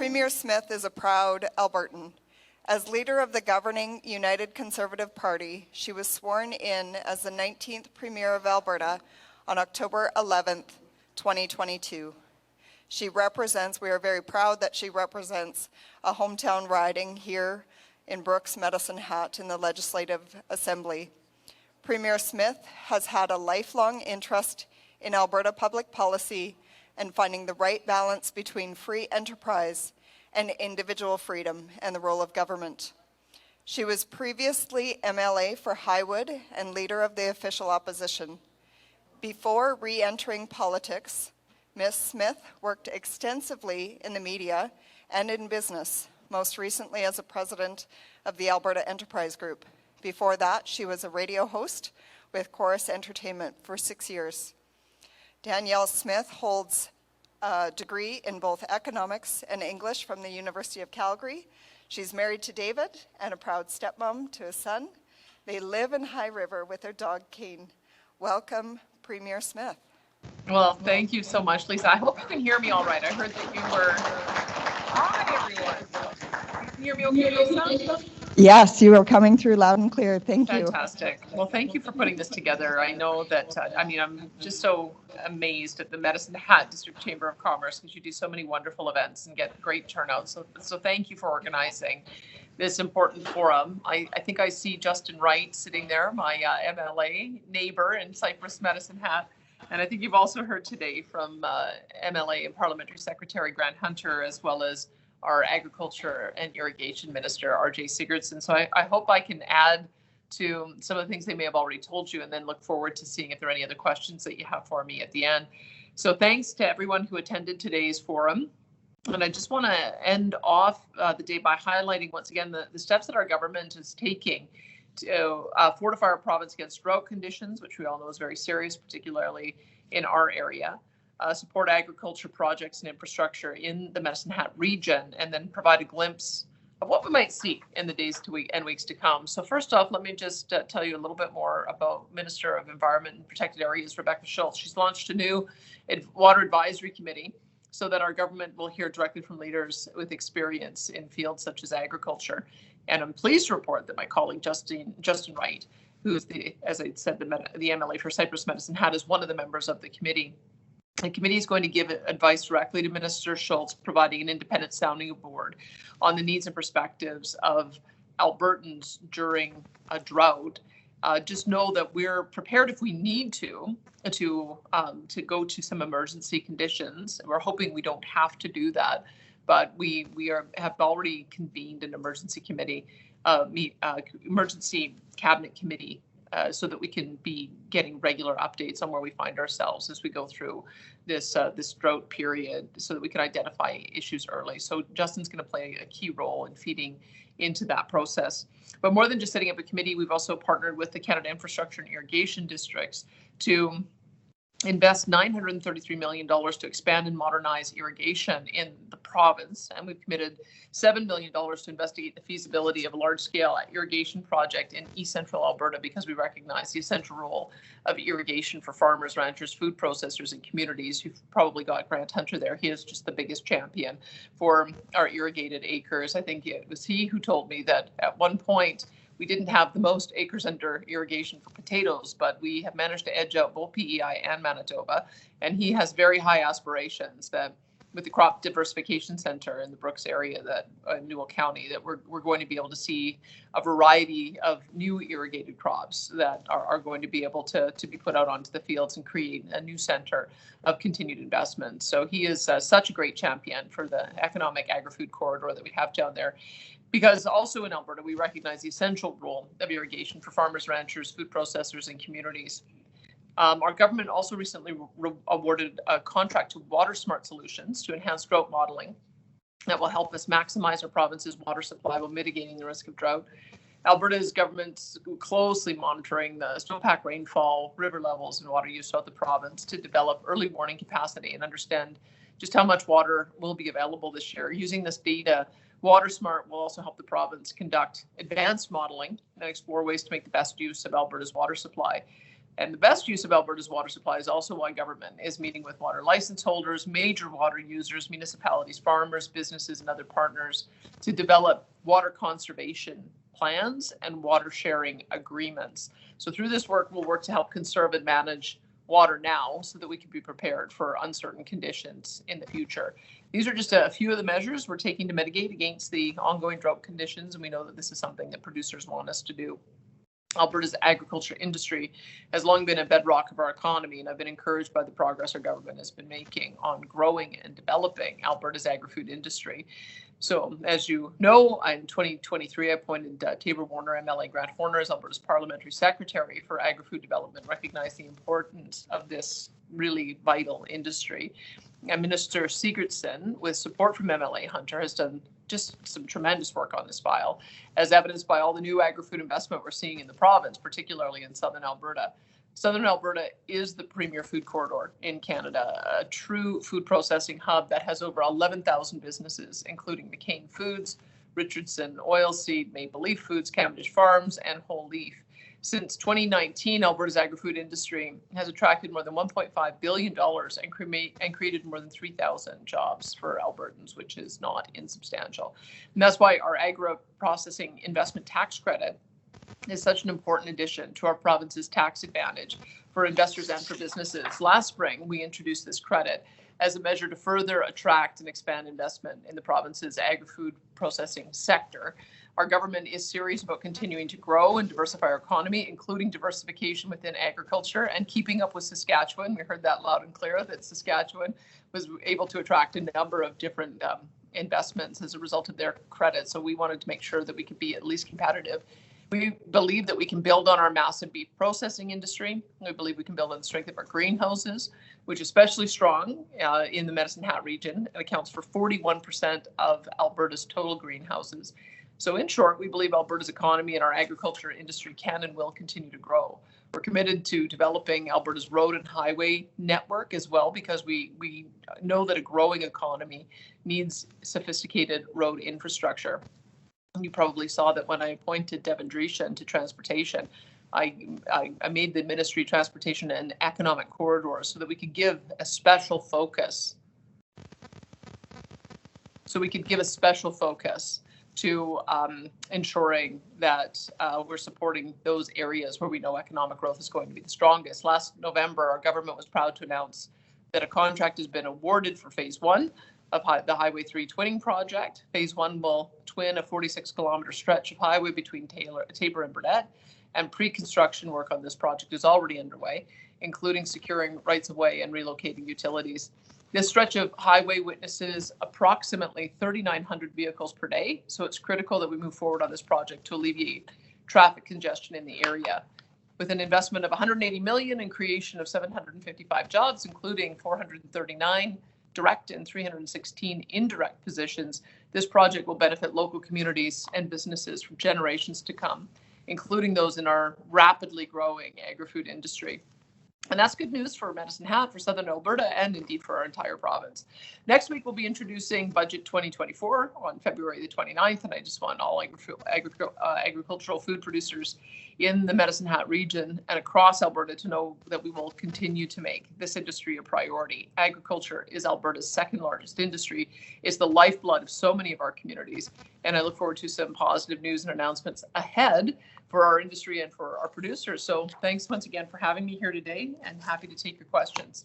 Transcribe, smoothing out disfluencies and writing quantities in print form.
Premier Smith is a proud Albertan. As leader of the governing United Conservative Party, she was sworn in as the 19th Premier of Alberta on October 11th, 2022. We are very proud that she represents a hometown riding here in Brooks Medicine Hat in the Legislative Assembly. Premier Smith has had a lifelong interest in Alberta public policy and finding the right balance between free enterprise and individual freedom and the role of government. She was previously MLA for Highwood and leader of the official opposition. Before re-entering politics, Ms. Smith worked extensively in the media and in business, most recently as a president of the Alberta Enterprise Group. Before that, she was a radio host with Chorus Entertainment for 6 years. Danielle Smith holds a degree in both economics and English from the University of Calgary. She's married to David and a proud stepmom to a son. They live in High River with their dog, Kane. Welcome, Premier Smith. Well, thank you so much, Lisa. I hope you can hear me all right. I heard that you were... Hi, everyone. You can hear me okay, Lisa? Yes, you are coming through loud and clear. Thank you. Fantastic. Well, thank you for putting this together. I know that, I'm just so amazed at the Medicine Hat District Chamber of Commerce because you do so many wonderful events and get great turnout. So thank you for organizing this important forum. I think I see Justin Wright sitting there, my MLA neighbor in Cypress Medicine Hat. And I think you've also heard today from MLA and Parliamentary Secretary Grant Hunter, as well as our Agriculture and Irrigation Minister, RJ Sigurdsson. So I hope I can add to some of the things they may have already told you and then look forward to seeing if there are any other questions that you have for me at the end. So thanks to everyone who attended today's forum. And I just want to end off the day by highlighting once again the steps that our government is taking to fortify our province against drought conditions, which we all know is very serious, particularly in our area. Support agriculture projects and infrastructure in the Medicine Hat region, and then provide a glimpse of what we might see in the days and weeks to come. So first off, let me just tell you a little bit more about Minister of Environment and Protected Areas, Rebecca Schultz. She's launched a new water advisory committee so that our government will hear directly from leaders with experience in fields such as agriculture. And I'm pleased to report that my colleague Justin Wright, who is as I said, the MLA for Cypress Medicine Hat, is one of the members of the committee. The committee is going to give advice directly to Minister Schultz, providing an independent sounding board on the needs and perspectives of Albertans during a drought. Just know that we're prepared if we need to go to some emergency conditions. We're hoping we don't have to do that, but we have already convened an emergency committee, emergency cabinet committee, so that we can be getting regular updates on where we find ourselves as we go through this drought period, so that we can identify issues early. So Justin's going to play a key role in feeding into that process. But more than just setting up a committee, we've also partnered with the Canada Infrastructure and Irrigation Districts to invest $933 million to expand and modernize irrigation in the province. And we've committed $7 million to investigate the feasibility of a large-scale irrigation project in East Central Alberta, because we recognize the essential role of irrigation for farmers, ranchers, food processors, and communities. You've probably got Grant Hunter there. He is just the biggest champion for our irrigated acres. I think it was he who told me that at one point, we didn't have the most acres under irrigation for potatoes, but we have managed to edge out both PEI and Manitoba. And he has very high aspirations that with the Crop Diversification Center in the Brooks area, that Newell County, that we're going to be able to see a variety of new irrigated crops that are going to be able to be put out onto the fields and create a new center of continued investment. So he is such a great champion for the economic agri-food corridor that we have down there. Because also in Alberta, we recognize the essential role of irrigation for farmers, ranchers, food processors, and communities. Our government also recently awarded a contract to Water Smart Solutions to enhance drought modeling that will help us maximize our province's water supply while mitigating the risk of drought. Alberta's government's closely monitoring the snowpack rainfall, river levels, and water use throughout the province to develop early warning capacity and understand just how much water will be available this year. Using this data, WaterSmart will also help the province conduct advanced modeling and explore ways to make the best use of Alberta's water supply. And the best use of Alberta's water supply is also why government is meeting with water license holders, major water users, municipalities, farmers, businesses, and other partners to develop water conservation plans and water sharing agreements. So through this work, we'll work to help conserve and manage water now so that we can be prepared for uncertain conditions in the future. These are just a few of the measures we're taking to mitigate against the ongoing drought conditions, and we know that this is something that producers want us to do. Alberta's agriculture industry has long been a bedrock of our economy, and I've been encouraged by the progress our government has been making on growing and developing Alberta's agri-food industry. So, as you know, in 2023, I appointed Tabor Warner, MLA Grant Horner, as Alberta's Parliamentary Secretary for Agri-Food Development, recognized the importance of this really vital industry. And Minister Sigurdsson, with support from MLA Hunter, has done just some tremendous work on this file, as evidenced by all the new agri-food investment we're seeing in the province, particularly in southern Alberta. Southern Alberta is the premier food corridor in Canada, a true food processing hub that has over 11,000 businesses, including McCain Foods, Richardson Oilseed, Maple Leaf Foods, Cavendish Farms, and Whole Leaf. Since 2019, Alberta's agri-food industry has attracted more than $1.5 billion and created more than 3,000 jobs for Albertans, which is not insubstantial. And that's why our agro-processing investment tax credit is such an important addition to our province's tax advantage for investors and for businesses. Last spring, we introduced this credit as a measure to further attract and expand investment in the province's agri-food processing sector. Our government is serious about continuing to grow and diversify our economy, including diversification within agriculture and keeping up with Saskatchewan. We heard that loud and clear, that Saskatchewan was able to attract a number of different investments as a result of their credit. So we wanted to make sure that we could be at least competitive. We believe that we can build on our massive beef processing industry. We believe we can build on the strength of our greenhouses, which is especially strong in the Medicine Hat region. It accounts for 41% of Alberta's total greenhouses. So in short, we believe Alberta's economy and our agriculture industry can and will continue to grow. We're committed to developing Alberta's road and highway network as well, because we know that a growing economy needs sophisticated road infrastructure. You probably saw that when I appointed Devin Dreeshen to transportation, I made the Ministry of Transportation an economic corridor so that we could give a special focus. To ensuring that we're supporting those areas where we know economic growth is going to be the strongest. Last November, our government was proud to announce that a contract has been awarded for phase one of the Highway 3 twinning project. Phase one will twin a 46-kilometer stretch of highway between Tabor and Burnett, and pre-construction work on this project is already underway, including securing rights-of-way and relocating utilities. This stretch of highway witnesses approximately 3,900 vehicles per day, so it's critical that we move forward on this project to alleviate traffic congestion in the area. With an investment of $180 million and creation of 755 jobs, including 439 direct and 316 indirect positions, this project will benefit local communities and businesses for generations to come, including those in our rapidly growing agri-food industry. And that's good news for Medicine Hat, for Southern Alberta, and indeed for our entire province. Next week, we'll be introducing Budget 2024 on February the 29th, and I just want all agricultural food producers in the Medicine Hat region and across Alberta to know that we will continue to make this industry a priority. Agriculture is Alberta's second largest industry. It's the lifeblood of so many of our communities, and I look forward to some positive news and announcements ahead for our industry and for our producers. So thanks once again for having me here today, and happy to take your questions.